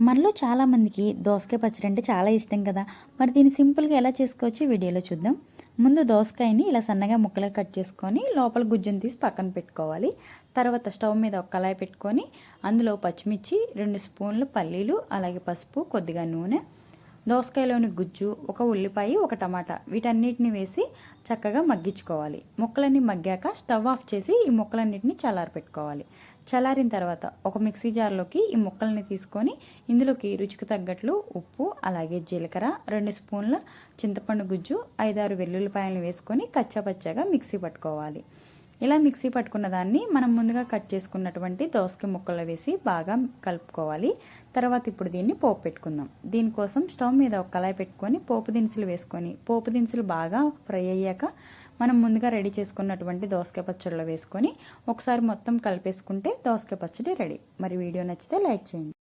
మనలో చాలామందికి దోసకాయ పచ్చడి అంటే చాలా ఇష్టం కదా. మరి దీన్ని సింపుల్గా ఎలా చేసుకోవచ్చో వీడియోలో చూద్దాం. ముందు దోసకాయని ఇలా సన్నగా ముక్కలుగా కట్ చేసుకొని లోపల గుజ్జును తీసి పక్కన పెట్టుకోవాలి. తర్వాత స్టవ్ మీద ఒక కళాయి పెట్టుకొని అందులో పచ్చిమిర్చి, 2 స్పూన్లు పల్లీలు, అలాగే పసుపు, కొద్దిగా నూనె, దోసకాయలోని గుజ్జు, ఒక ఉల్లిపాయ, ఒక టమాటా వీటన్నిటిని వేసి చక్కగా మగ్గించుకోవాలి. ముక్కలన్నీ మగ్గాక స్టవ్ ఆఫ్ చేసి ఈ ముక్కలన్నిటిని చల్లారపెట్టుకోవాలి. చల్లారిన తర్వాత ఒక మిక్సీ జార్లోకి ఈ ముక్కల్ని తీసుకొని ఇందులోకి రుచికి తగ్గట్లు ఉప్పు, అలాగే జీలకర్ర, 2 స్పూన్ల చింతపండు గుజ్జు, 5-6 వెల్లుల్లిపాయలను వేసుకొని కచ్చాపచ్చాగా మిక్సీ పట్టుకోవాలి. ఇలా మిక్సీ పట్టుకున్న దాన్ని మనం ముందుగా కట్ చేసుకున్నటువంటి దోసకాయ ముక్కల్లో వేసి బాగా కలుపుకోవాలి. తర్వాత ఇప్పుడు దీన్ని పోపు పెట్టుకుందాం. దీనికోసం స్టవ్ మీద ఒక కళాయి పెట్టుకొని పోపు దినుసులు వేసుకొని పోపు దినుసులు బాగా ఫ్రై అయ్యాక మనం ముందుగా రెడీ చేసుకున్నటువంటి దోసకాయ పచ్చడిలో వేసుకొని ఒకసారి మొత్తం కలిపేసుకుంటే దోసకాయ పచ్చడి రెడీ. మరి వీడియో నచ్చితే లైక్ చేయండి.